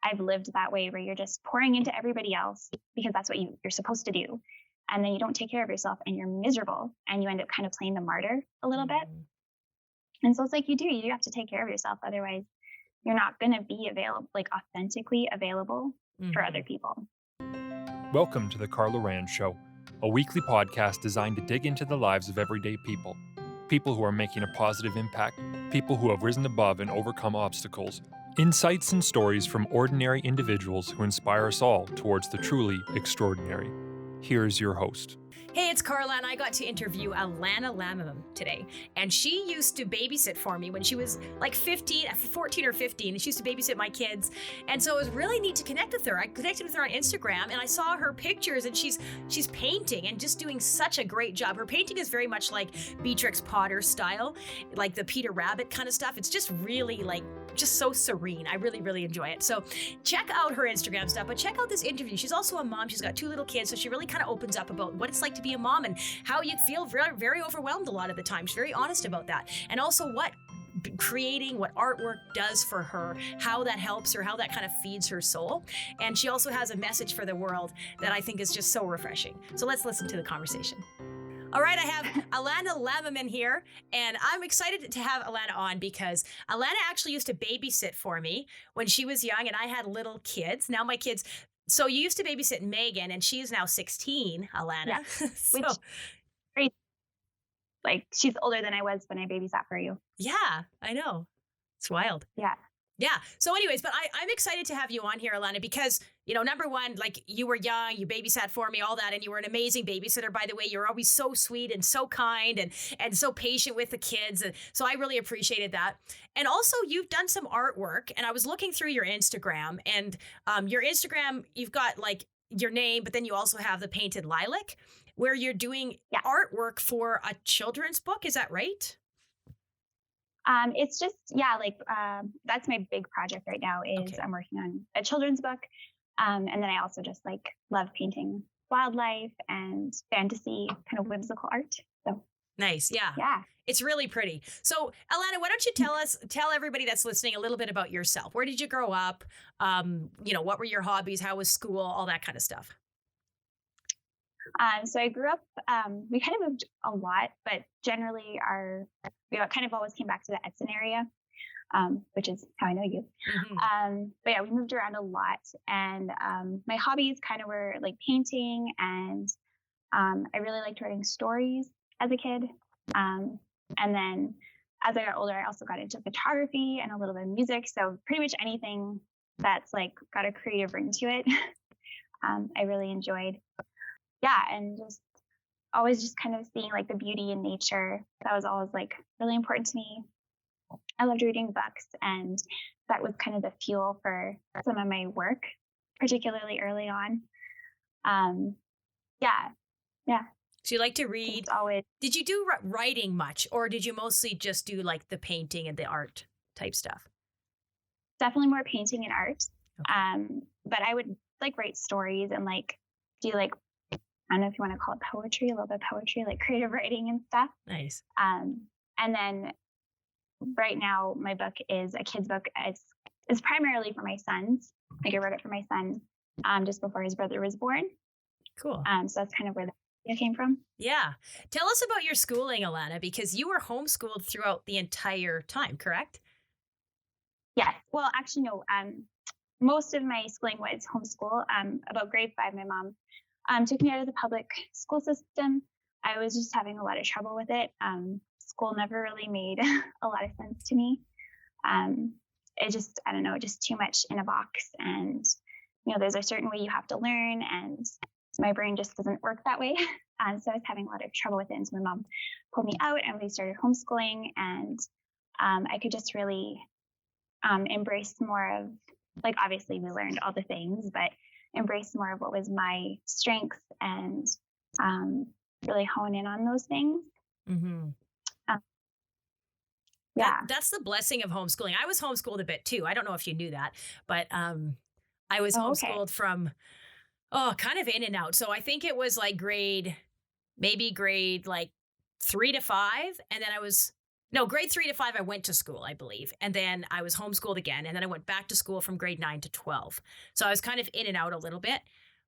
I've lived that way where you're just pouring into everybody else because that's what you're supposed to do. And then you don't take care of yourself and you're miserable and you end up kind of playing the martyr a little bit. And so it's like you do have to take care of yourself. Otherwise, you're not going to be available, like authentically available for other people. Welcome to the Carla Rand Show, a weekly podcast designed to dig into the lives of everyday people. People who are making a positive impact, people who have risen above and overcome obstacles. Insights and stories from ordinary individuals who inspire us all towards the truly extraordinary. Here's your host. Hey, it's Carla, and I got to interview Alannah Lammiman today. And she used to babysit for me when she was like 14 or 15, and she used to babysit my kids. And so it was really neat to connect with her. I connected with her on Instagram, and I saw her pictures, and she's painting and just doing such a great job. Her painting is very much like Beatrix Potter style, like the Peter Rabbit kind of stuff. It's just really just so serene. I really, really enjoy it. So check out her Instagram stuff, but check out this interview. She's also a mom. She's got 2 little kids, so she really kind of opens up about what it's like to be a mom and how you feel very, very overwhelmed a lot of the time. She's very honest about that. And also what artwork does for her, how that helps her, how that kind of feeds her soul. And she also has a message for the world that I think is just so refreshing. So let's listen to the conversation. All right, I have Alannah Lammiman here, and I'm excited to have Alannah on because Alannah actually used to babysit for me when she was young, and I had little kids. Now my kids... So you used to babysit Megan, and she is now 16, Alannah. Yeah. So, Which, great. Like, she's older than I was when I babysat for you. Yeah, I know. It's wild. Yeah. Yeah. So anyways, but I'm excited to have you on here, Alannah, because, number one, like you were young, you babysat for me, all that, and you were an amazing babysitter, by the way. You're always so sweet and so kind and so patient with the kids. And so I really appreciated that. And also you've done some artwork, and I was looking through your Instagram, and your Instagram, you've got like your name, but then you also have the painted lilac where you're doing artwork for a children's book. Is that right? It's just, that's my big project right now is I'm working on a children's book. And then I also just love painting wildlife and fantasy kind of whimsical art. So nice. Yeah. Yeah. It's really pretty. So Alannah, why don't you tell everybody that's listening a little bit about yourself? Where did you grow up? What were your hobbies? How was school? All that kind of stuff. So I grew up, we kind of moved a lot, but generally we kind of always came back to the Edson area, which is how I know you. Mm-hmm. But yeah, we moved around a lot, and my hobbies kind of were like painting, and I really liked writing stories as a kid. And then as I got older, I also got into photography and a little bit of music. So pretty much anything that's like got a creative ring to it, I really enjoyed. Yeah, and just always just kind of seeing like the beauty in nature. That was always like really important to me. I loved reading books, and that was kind of the fuel for some of my work, particularly early on. Yeah. So you like to read. Always. Did you do writing much, or did you mostly just do like the painting and the art type stuff? Definitely more painting and art. Okay. But I would like write stories and like do like, I don't know if you want to call it poetry, a little bit of poetry, like creative writing and stuff. Nice. And then right now my book is a kid's book. It's primarily for my sons. Like I wrote it for my son just before his brother was born. Cool. So that's kind of where the idea came from. Yeah. Tell us about your schooling, Alannah, because you were homeschooled throughout the entire time, correct? Yes. Well, actually, no. Most of my schooling was homeschool. About grade 5, my mom took me out of the public school system. I was just having a lot of trouble with it. School never really made a lot of sense to me. It just, I don't know, just too much in a box. And, there's a certain way you have to learn, and my brain just doesn't work that way. So I was having a lot of trouble with it. And so my mom pulled me out, and we started homeschooling, and I could just really embrace more of, like, obviously we learned all the things, but embrace more of what was my strengths and really hone in on those things. Mm-hmm. Yeah. That's the blessing of homeschooling. I was homeschooled a bit too. I don't know if you knew that, but I was homeschooled from, kind of in and out. So I think it was like grade like 3 to 5. And then I was No, grade 3 to 5, I went to school, I believe. And then I was homeschooled again. And then I went back to school from grade 9 to 12. So I was kind of in and out a little bit.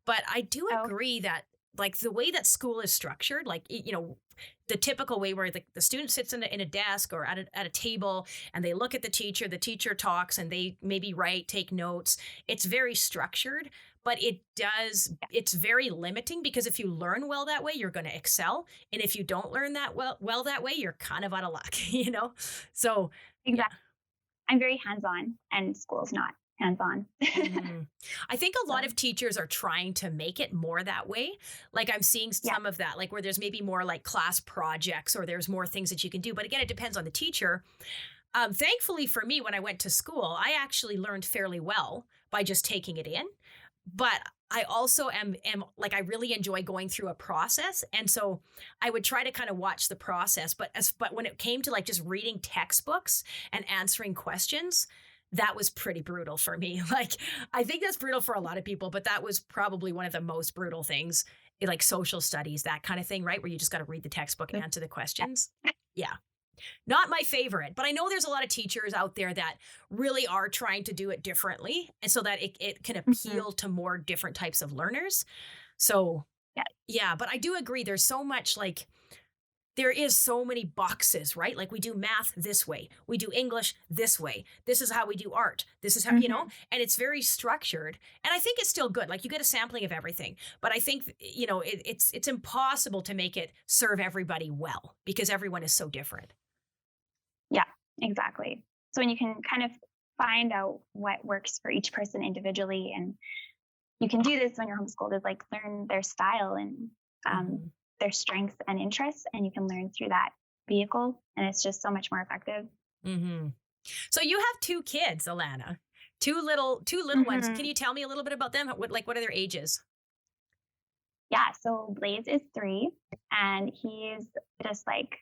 But I do Oh, agree that, like, the way that school is structured, like, the typical way where the student sits in a desk or at a table and they look at the teacher talks and they maybe write, take notes. It's very structured, but it's very limiting, because if you learn well that way, you're going to excel. And if you don't learn that well that way, you're kind of out of luck, you know? So, yeah. exactly. I'm very hands-on, and school's not hands-on. Mhm. I think a lot So, of teachers are trying to make it more that way. Like, I'm seeing yeah. some of that, like where there's maybe more like class projects or there's more things that you can do. But again, it depends on the teacher. Thankfully for me, when I went to school, I actually learned fairly well by just taking it in. But I also am like, I really enjoy going through a process. And so I would try to kind of watch the process. But when it came to like just reading textbooks and answering questions, that was pretty brutal for me. Like, I think that's brutal for a lot of people, but that was probably one of the most brutal things, like social studies, that kind of thing, right? Where you just got to read the textbook and answer the questions. Yeah. Not my favorite, but I know there's a lot of teachers out there that really are trying to do it differently, and so that it can Mhm. appeal to more different types of learners. So, Yeah. yeah, but I do agree. There's so much, like, there is so many boxes, right? Like, we do math this way, we do English this way. This is how we do art. This is how, Mhm. and it's very structured. And I think it's still good. Like, you get a sampling of everything, but I think, it's impossible to make it serve everybody well, because everyone is so different. Yeah, exactly. So when you can kind of find out what works for each person individually, and you can do this when you're homeschooled, is like learn their style and Mhm. their strengths and interests, and you can learn through that vehicle, and it's just so much more effective. Mhm. So you have 2 kids, Alannah. Two little ones. Can Hmm. you tell me a little bit about them? What are their ages? Yeah, so Blaze is 3, and he's just like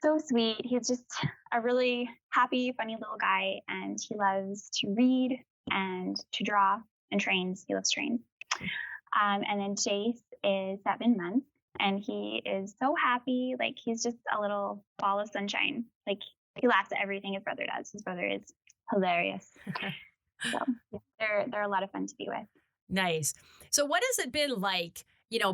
so sweet. He's just a really happy, funny little guy, and he loves to read and to draw and trains. He loves trains. And then Jace is 7 months, and he is so happy. Like, he's just a little ball of sunshine. Like, he laughs at everything his brother does. His brother is hilarious. So yeah, they're a lot of fun to be with. Nice. So what has it been like,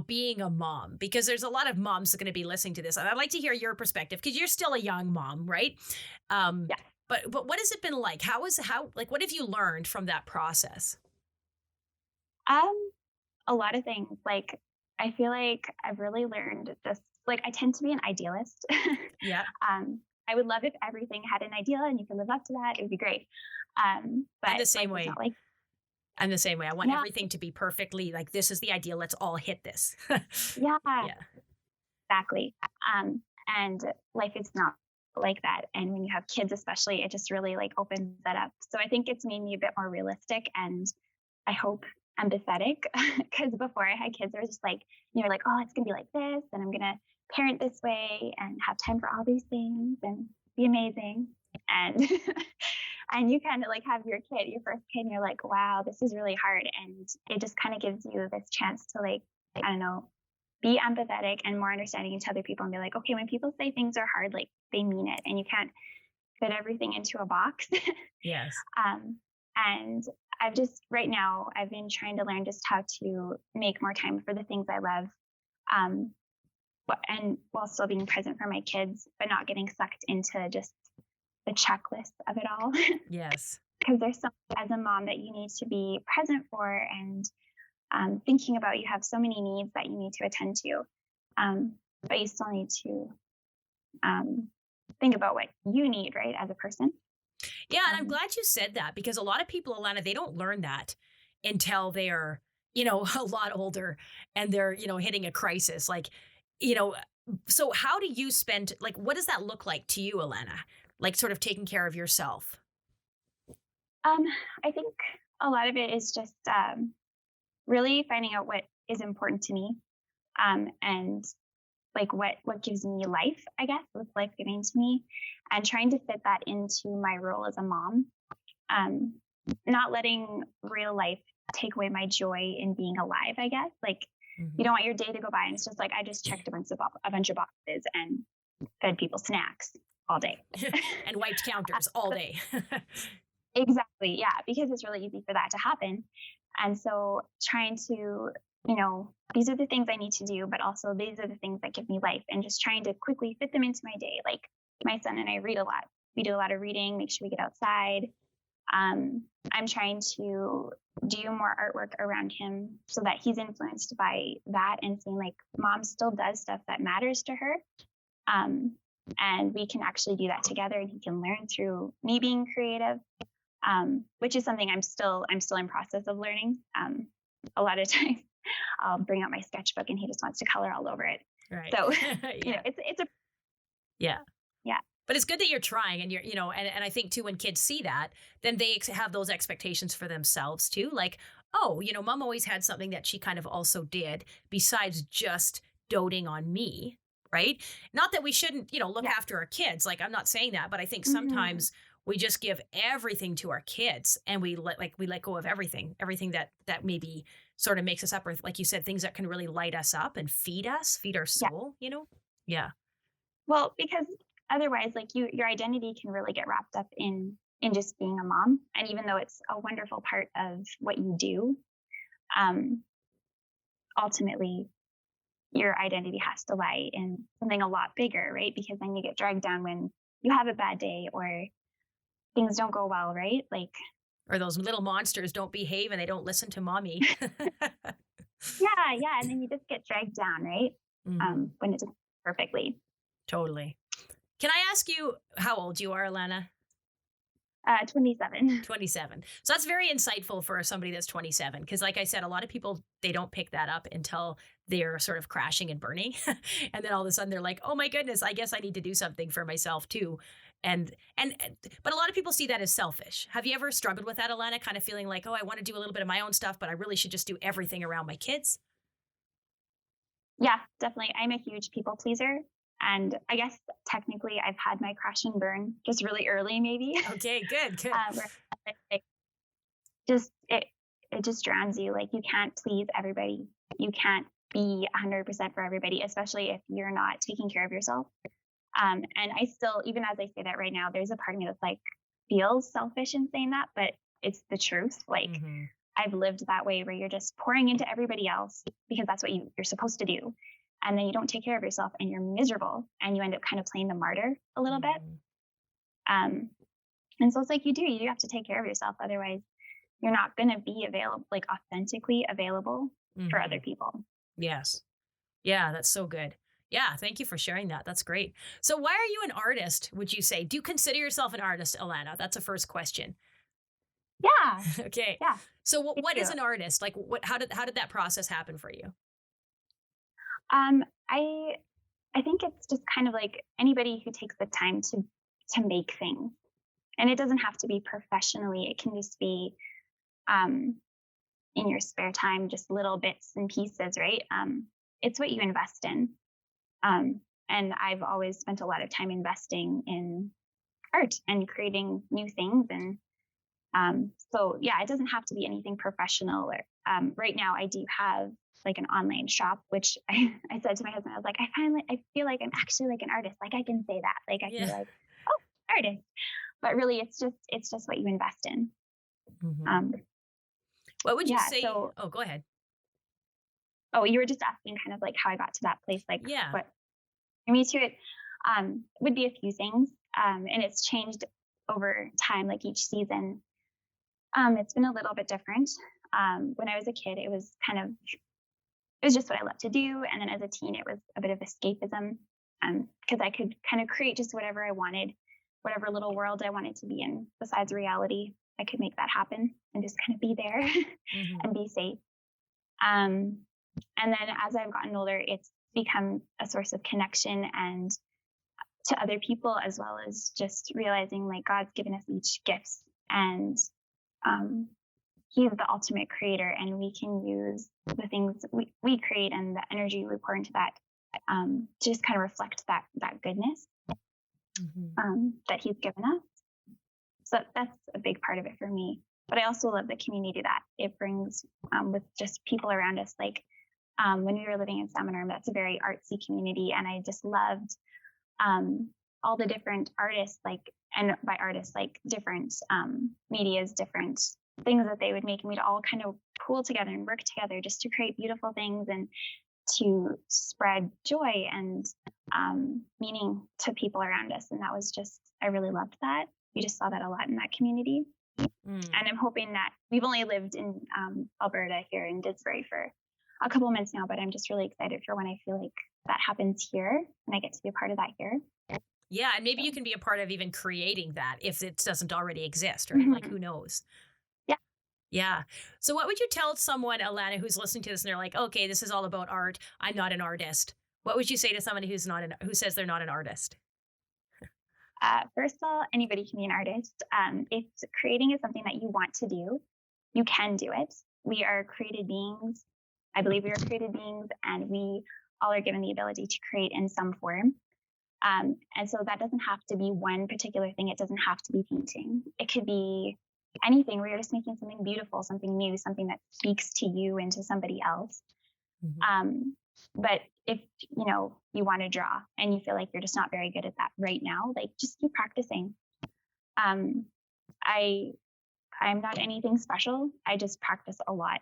being a mom? Because there's a lot of moms that are going to be listening to this, and I'd like to hear your perspective, because you're still a young mom, right? Um, Yeah. but what has it been like? Like, what have you learned from that process? Um, a lot of things. Like, I feel like I've really learned just like I tend to be an idealist. Yeah, I would love if everything had an ideal and you could live up to that. It would be great. I'm But the same life is not way. like I'm the same way. I want yeah, everything to be perfectly like, this is the ideal. Let's all hit this. yeah, Yeah. exactly. And life is not like that. And when you have kids, especially, it just really like opens that up. So I think it's made me a bit more realistic, and I hope empathetic. Because before I had kids, I was just like, you're like, oh, it's gonna be like this, and I'm gonna parent this way and have time for all these things and be amazing. And and you kind of like have your kid, your first kid, and you're like, wow, this is really hard. And it just kind of gives you this chance to like, I don't know, be empathetic and more understanding to other people, and be like, okay, when people say things are hard, like they mean it, and you can't fit everything into a box. Yes. And I've just right now I've been trying to learn just how to make more time for the things I love, um, and while still being present for my kids, but not getting sucked into just the checklist of it all. Yes. Because there's so much as a mom that you need to be present for, and thinking about. You have so many needs that you need to attend to, but you still need to um, think about what you need, right, as a person. Yeah, and I'm Um, glad you said that, because a lot of people, Alana, they don't learn that until they're, a lot older, and they're, hitting a crisis. Like, you know, so how do you spend, like, what does that look like to you, Alana? Like, sort of taking care of yourself. um, I think a lot of it is just really finding out what is important to me, and like what gives me life, I guess, what's life giving to me, and trying to fit that into my role as a mom. Um, Not letting real life take away my joy in being alive, I guess. Like, you Mhm. don't want your day to go by and it's just like I just checked a bunch of boxes and fed people snacks. all day. And wiped counters all day. Exactly. Yeah. Because it's really easy for that to happen. And so trying to, these are the things I need to do, but also these are the things that give me life, and just trying to quickly fit them into my day. Like my son and I read a lot. We do a lot of reading, make sure we get outside. I'm trying to do more artwork around him so that he's influenced by that and seeing like mom still does stuff that matters to her. And we can actually do that together, and he can learn through me being creative, which is something I'm still in process of learning. A lot of times I'll bring out my sketchbook and he just wants to color all over it. Right. So, Yeah. it's a, Yeah. yeah. But it's good that you're trying, and you're, and I think too, when kids see that, then they have those expectations for themselves too. Like, oh, mom always had something that she kind of also did besides just doting on me. Right. Not that we shouldn't, look after our kids. Like, I'm not saying that, but I think sometimes we just give everything to our kids, and we let go of everything that maybe sort of makes us up, or like you said, things that can really light us up and feed our soul, Yeah. Well, because otherwise, like your identity can really get wrapped up in just being a mom. And even though it's a wonderful part of what you do, ultimately your identity has to lie in something a lot bigger, right? Because then you get dragged down when you have a bad day or things don't go well, right? Like, or those little monsters don't behave and they don't listen to mommy. yeah. And then you just get dragged down, right? When it doesn't perfectly. Totally. Can I ask you how old you are, Alannah? 27. 27. So that's very insightful for somebody that's 27. Because like I said, a lot of people, they don't pick that up until they're sort of crashing and burning. And then all of a sudden they're like, oh my goodness, I guess I need to do something for myself too. But a lot of people see that as selfish. Have you ever struggled with that, Alannah? Kind of feeling like, oh, I want to do a little bit of my own stuff, but I really should just do everything around my kids? Yeah, definitely. I'm a huge people pleaser. And I guess technically I've had my crash and burn just really early, maybe. Okay, good. It just drowns you. Like, you can't please everybody. You can't be 100% for everybody, especially if you're not taking care of yourself. And I still, even as I say that right now, there's a part of me that's like feels selfish in saying that, but it's the truth. Like, I've lived that way where you're just pouring into everybody else because that's what you're supposed to do. And then you don't take care of yourself and you're miserable, and you end up kind of playing the martyr a little bit. And so it's like you have to take care of yourself. Otherwise you're not going to be available, like authentically available for other people. Yes. Yeah. That's so good. Yeah. Thank you for sharing that. That's great. So why are you an artist, would you say? Do you consider yourself an artist, Alannah? That's a first question. Yeah. Okay. Yeah. So what is an artist? Like how did that process happen for you? I think it's just kind of like anybody who takes the time to make things, and it doesn't have to be professionally. It can just be in your spare time, just little bits and pieces, right? It's what you invest in. And I've always spent a lot of time investing in art and creating new things. And so, yeah, it doesn't have to be anything professional. Or right now I do have like an online shop, which I said to my husband, I was like, I feel like I'm actually like an artist. Like, I can say that. Like, I can be like, oh, artist. But really, it's just what you invest in. What would you say? So, oh, go ahead. Oh, you were just asking kind of like how I got to that place. Like, yeah. What for me to it would be a few things. And it's changed over time, like each season. It's been a little bit different. When I was a kid, it was just what I loved to do. And then as a teen, it was a bit of escapism, because I could kind of create just whatever I wanted, whatever little world I wanted to be in besides reality. I could make that happen and just kind of be there and be safe. And then as I've gotten older, it's become a source of connection and to other people, as well as just realizing like God's given us each gifts, and He's the ultimate creator, and we can use the things we create and the energy we pour into that to just kind of reflect that goodness that He's given us. So that's a big part of it for me. But I also love the community that it brings with just people around us. Like when we were living in Salmon Arm, that's a very artsy community, and I just loved all the different artists, like, and by artists, like different medias, different things that they would make, and we'd all kind of pool together and work together just to create beautiful things and to spread joy and meaning to people around us. And that was just, I really loved that. We just saw that a lot in that community. And I'm hoping that we've only lived in Alberta here in Didsbury for a couple of months now, but I'm just really excited for when I feel like that happens here and I get to be a part of that here. Yeah, and maybe you can be a part of even creating that if it doesn't already exist, right? Like, who knows? Yeah. So what would you tell someone, Alannah, who's listening to this and they're like, okay, this is all about art. I'm not an artist. What would you say to somebody who says they're not an artist? First of all, anybody can be an artist. If creating is something that you want to do, you can do it. We are created beings. I believe we are created beings, and we all are given the ability to create in some form. And so that doesn't have to be one particular thing. It doesn't have to be painting. It could be anything where you're just making something beautiful, something new, something that speaks to you and to somebody else. But if you want to draw and you feel like you're just not very good at that right now, like, just keep practicing. I'm not anything special. I just practice a lot.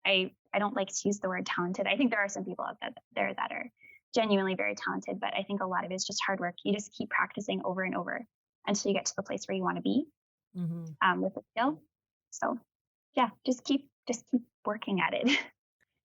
I don't like to use the word talented. I think there are some people out there that are genuinely very talented, but I think a lot of it is just hard work. You just keep practicing over and over until you get to the place where you want to be with the skill. So yeah, just keep working at it.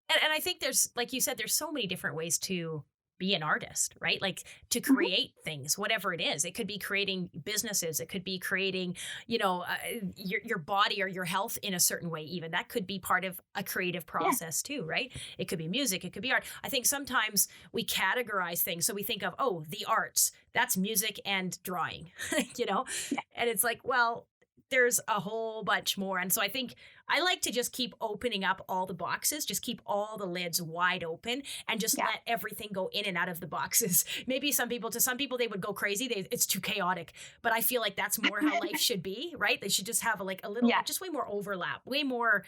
And I think there's, like you said, there's so many different ways to be an artist, right? Like, to create things, whatever it is. It could be creating businesses. It could be creating, your body or your health in a certain way. Even that could be part of a creative process too, right? It could be music. It could be art. I think sometimes we categorize things. So we think of, the arts, that's music and drawing, and it's like, well, there's a whole bunch more. And so I think I like to just keep opening up all the boxes, just keep all the lids wide open and just let everything go in and out of the boxes. Maybe to some people, they would go crazy. It's too chaotic, but I feel like that's more how life should be, right? They should just have a little, just way more overlap, way more,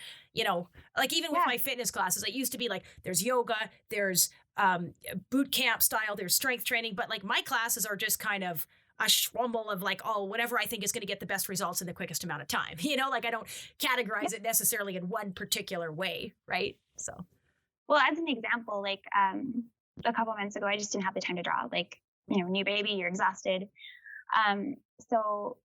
like even with my fitness classes, it used to be like, there's yoga, there's boot camp style, there's strength training, but like my classes are just kind of a schwumble of like, whatever I think is going to get the best results in the quickest amount of time. I don't categorize it necessarily in one particular way, right? So, well, as an example, like a couple months ago, I just didn't have the time to draw. Like, new baby, you're exhausted. So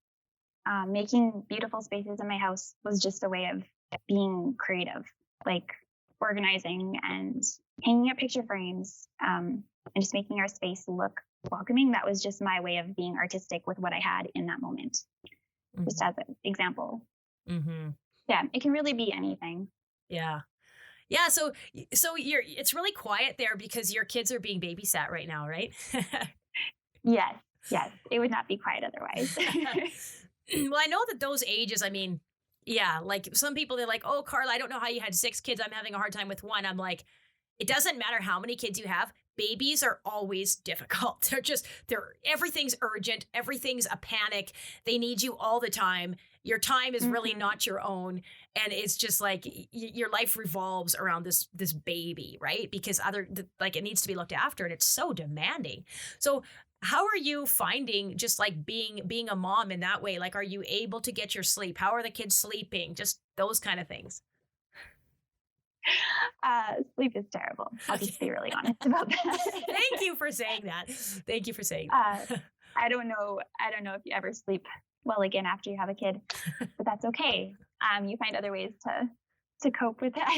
making beautiful spaces in my house was just a way of being creative, like organizing and hanging up picture frames and just making our space look welcoming. That was just my way of being artistic with what I had in that moment, just as an example. Yeah, it can really be anything. Yeah. So it's really quiet there because your kids are being babysat right now, right? Yes, it would not be quiet otherwise. Well, I know that those ages, I mean, like some people, they're like, oh, Carla, I don't know how you had 6 kids. I'm having a hard time with one. I'm like, it doesn't matter how many kids you have. Babies are always difficult. Everything's urgent. Everything's a panic. They need you all the time. Your time is really not your own. And it's just like your life revolves around this baby, right? Because it needs to be looked after and it's so demanding. So how are you finding just like being a mom in that way? Like, are you able to get your sleep? How are the kids sleeping? Just those kind of things. Sleep is terrible. I'll just be really honest about that. Thank you for saying that. I don't know if you ever sleep well again after you have a kid, but that's okay. You find other ways to cope with that.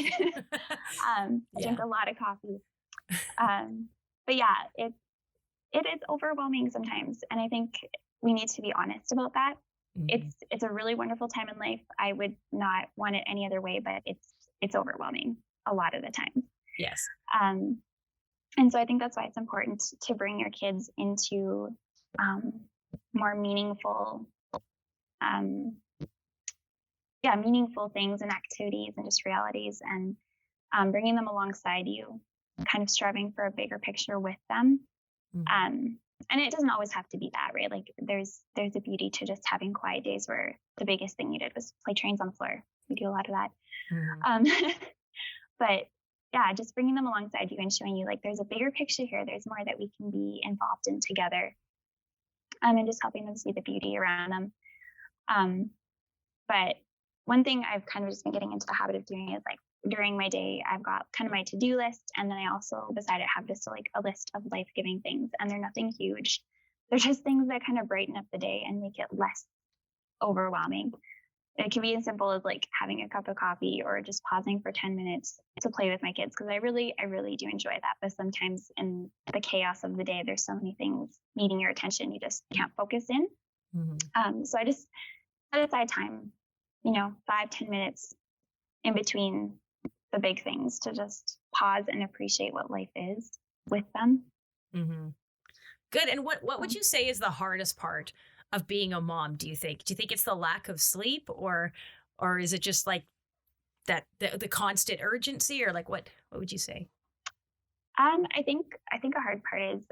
I drink a lot of coffee. But yeah, it is overwhelming sometimes, and I think we need to be honest about that. It's a really wonderful time in life. I would not want it any other way, but it's overwhelming a lot of the time. Yes. And so I think that's why it's important to bring your kids into more meaningful things and activities and just realities, and bringing them alongside you, kind of striving for a bigger picture with them. And it doesn't always have to be that, right? Like there's a beauty to just having quiet days where the biggest thing you did was play trains on the floor. We do a lot of that. But yeah, just bringing them alongside you and showing you like there's a bigger picture here. There's more that we can be involved in together. and just helping them see the beauty around them. But one thing I've kind of just been getting into the habit of doing is like during my day, I've got kind of my to-do list. And then I also, beside it, have just like a list of life-giving things. And they're nothing huge. They're just things that kind of brighten up the day and make it less overwhelming. It can be as simple as like having a cup of coffee or just pausing for 10 minutes to play with my kids. Because I really do enjoy that. But sometimes in the chaos of the day, there's so many things needing your attention. You just can't focus in. So I just set aside time, 5-10 minutes in between the big things to just pause and appreciate what life is with them. Good. And what would you say is the hardest part of being a mom, do you think? Do you think it's the lack of sleep, or is it just like that the constant urgency, or like what would you say? I think a hard part is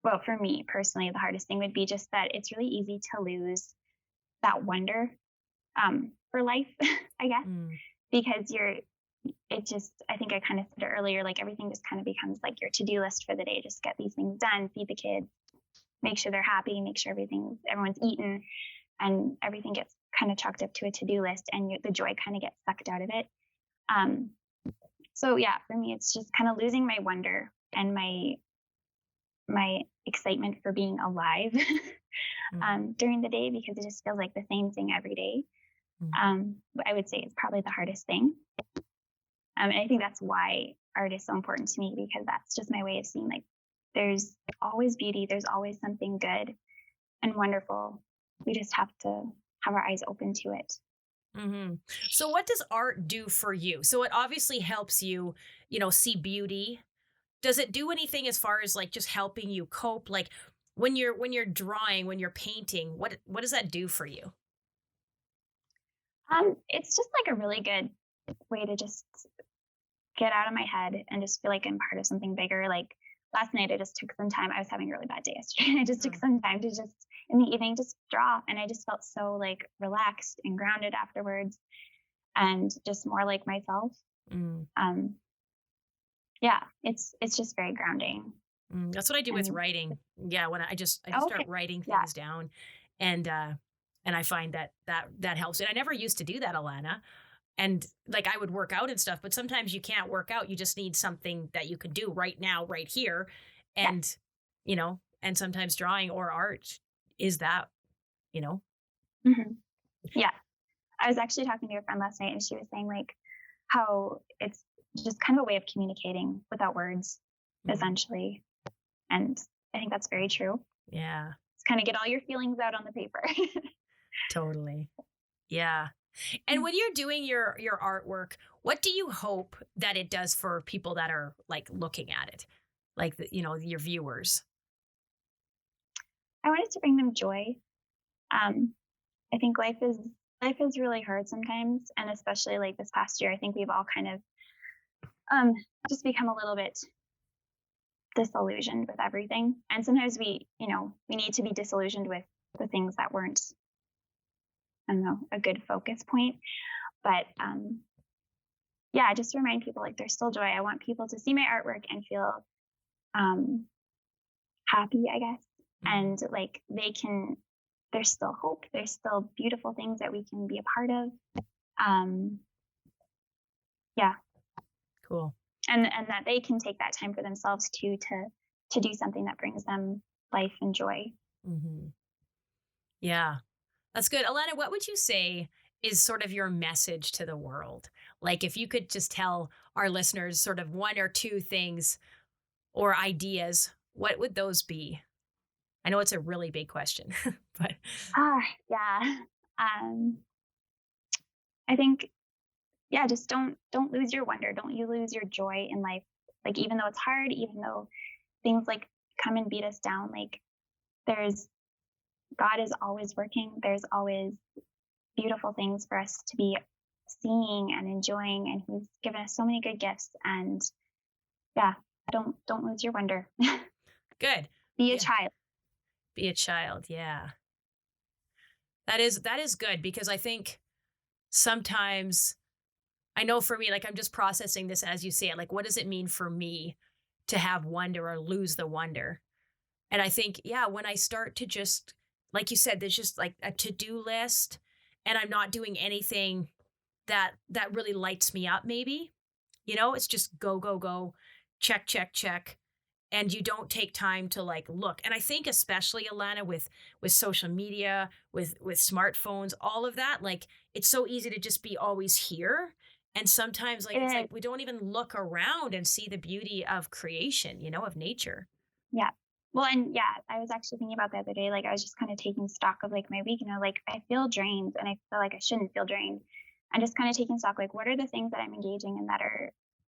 well, for me personally, the hardest thing would be just that it's really easy to lose that wonder for life, I guess, because I think I kind of said it earlier, like everything just kind of becomes like your to-do list for the day. Just get these things done, feed the kids, make sure they're happy, make sure everyone's eaten, and everything gets kind of chalked up to a to-do list, and the joy kind of gets sucked out of it. So yeah, for me, it's just kind of losing my wonder and my excitement for being alive during the day, because it just feels like the same thing every day. I would say it's probably the hardest thing. And I think that's why art is so important to me, because that's just my way of seeing like there's always beauty, there's always something good and wonderful. We just have to have our eyes open to it. So what does art do for you? So it obviously helps you, see beauty. Does it do anything as far as like just helping you cope? Like when you're drawing, when you're painting, what does that do for you? It's just like a really good way to just get out of my head and just feel like I'm part of something bigger. Like last night, I just took some time. I was having a really bad day yesterday. I just took some time to just in the evening just draw, and I just felt so like relaxed and grounded afterwards, and just more like myself. Yeah, it's just very grounding. That's what I do with writing. Yeah, when I just start writing things down, and I find that helps. And I never used to do that, Alannah. And like I would work out and stuff, but sometimes you can't work out. You just need something that you can do right now, right here. And, and sometimes drawing or art is that, Yeah. I was actually talking to a friend last night, and she was saying like how it's just kind of a way of communicating without words, essentially. And I think that's very true. Yeah. It's kind of get all your feelings out on the paper. Totally. Yeah. And when you're doing your artwork, what do you hope that it does for people that are like looking at it, like your viewers? I want it to bring them joy. I think life is really hard sometimes, and especially like this past year, I think we've all kind of just become a little bit disillusioned with everything. And sometimes we need to be disillusioned with the things that weren't, I don't know, a good focus point. But I just remind people like there's still joy. I want people to see my artwork and feel happy, I guess. And like there's still hope. There's still beautiful things that we can be a part of. Cool. And that they can take that time for themselves too, to do something that brings them life and joy. Yeah, that's good. Alannah, what would you say is sort of your message to the world? Like if you could just tell our listeners sort of one or two things or ideas, what would those be? I know it's a really big question, but. I think, just don't lose your wonder. Don't you lose your joy in life. Like, even though it's hard, even though things like come and beat us down, like God is always working. There's always beautiful things for us to be seeing and enjoying. And he's given us so many good gifts, and don't lose your wonder. Good. Be a child. Be a child. Yeah. That is good, because I think sometimes, I know for me, like I'm just processing this as you say it, like what does it mean for me to have wonder or lose the wonder? And I think, yeah, when I start to just, like you said, there's just like a to-do list and I'm not doing anything that really lights me up, maybe, it's just go, go, go, check, check, check. And you don't take time to like look. And I think especially Alannah with social media, with smartphones, all of that, like it's so easy to just be always here. And sometimes like it's like we don't even look around and see the beauty of creation, of nature. Yeah. Well, and yeah, I was actually thinking about the other day, like I was just kind of taking stock of like my week, like I feel drained and I feel like I shouldn't feel drained. And just kind of taking stock, like what are the things that I'm engaging in that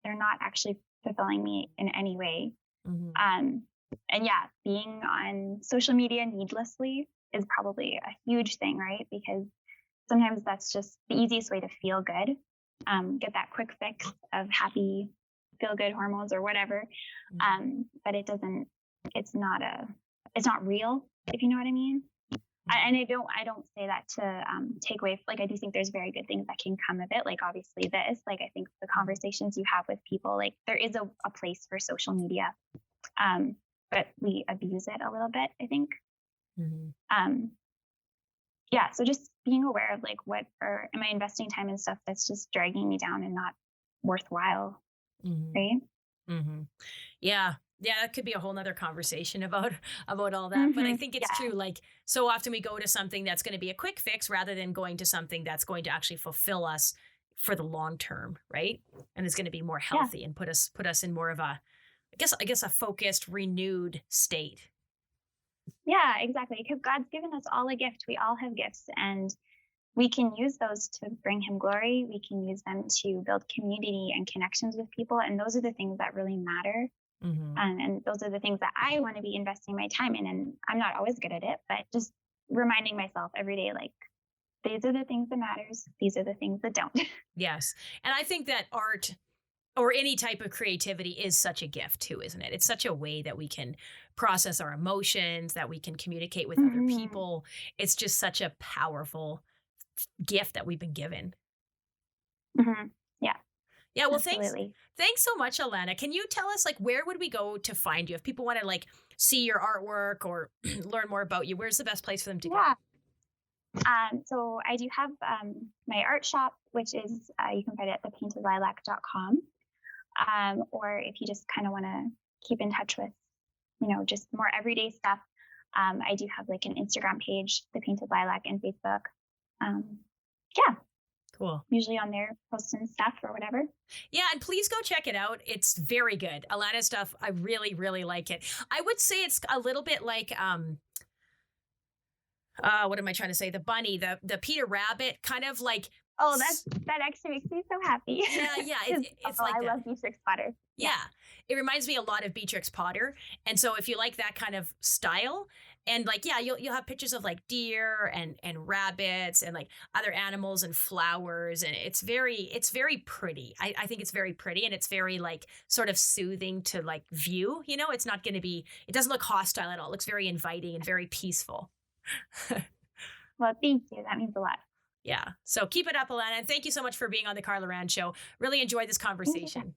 they're not actually fulfilling me in any way. Mm-hmm. And yeah, being on social media needlessly is probably a huge thing, right? Because sometimes that's just the easiest way to feel good. Get that quick fix of happy, feel good hormones or whatever. But it's not real, if you know what I mean. And I don't say that to take away, like I do think there's very good things that can come of it. Like obviously this, like I think the conversations you have with people, like there is a place for social media, but we abuse it a little bit, I think. Mm-hmm. Yeah, so just being aware of like am I investing time in stuff that's just dragging me down and not worthwhile, right? Mm-hmm. Yeah, that could be a whole nother conversation about all that. But I think it's true. Like so often we go to something that's going to be a quick fix rather than going to something that's going to actually fulfill us for the long term, right? And it's going to be more healthy and put us in more of a, I guess a focused, renewed state. Yeah, exactly. Because God's given us all a gift. We all have gifts, and we can use those to bring him glory. We can use them to build community and connections with people. And those are the things that really matter. Mm-hmm. And those are the things that I want to be investing my time in. And I'm not always good at it, but just reminding myself every day, like, these are the things that matters. These are the things that don't. Yes. And I think that art or any type of creativity is such a gift too, isn't it? It's such a way that we can process our emotions, that we can communicate with other people. It's just such a powerful gift that we've been given. Mm-hmm. Yeah. Yeah. Well, thanks so much, Alannah. Can you tell us, like, where would we go to find you? If people want to like see your artwork or learn more about you, where's the best place for them to go? So I do have my art shop, which is you can find it at thepaintedlilac.com. Or if you just kind of want to keep in touch with, just more everyday stuff, I do have like an Instagram page, The Painted Lilac, and Facebook. Yeah. Cool. Usually on there posting stuff or whatever. Yeah, and please go check it out. It's very good. Alannah's stuff, I really, really like it. I would say it's a little bit like what am I trying to say? The bunny, the Peter Rabbit, kind of like. Oh, that actually makes me so happy. Yeah. It's like I love Beatrix Potter. Yeah, it reminds me a lot of Beatrix Potter, and so if you like that kind of style, and like you'll have pictures of like deer and rabbits and like other animals and flowers, and it's very pretty. I think it's very pretty, and it's very like sort of soothing to like view. It's not going to be. It doesn't look hostile at all. It looks very inviting and very peaceful. Well, thank you. That means a lot. Yeah. So keep it up, Alannah. And thank you so much for being on the Carla Rand Show. Really enjoyed this conversation.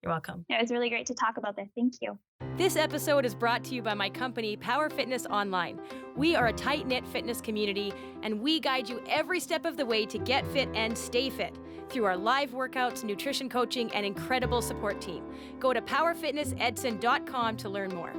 You're welcome. It was really great to talk about this. Thank you. This episode is brought to you by my company, Power Fitness Online. We are a tight-knit fitness community, and we guide you every step of the way to get fit and stay fit through our live workouts, nutrition coaching, and incredible support team. Go to powerfitnessedson.com to learn more.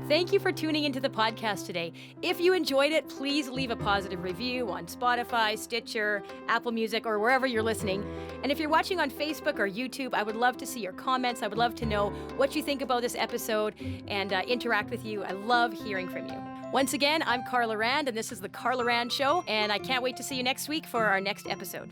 Thank you for tuning into the podcast today. If you enjoyed it, please leave a positive review on Spotify, Stitcher, Apple Music, or wherever you're listening. And if you're watching on Facebook or YouTube, I would love to see your comments. I would love to know what you think about this episode and interact with you. I love hearing from you. Once again, I'm Carla Rand, and this is The Carla Rand Show, and I can't wait to see you next week for our next episode.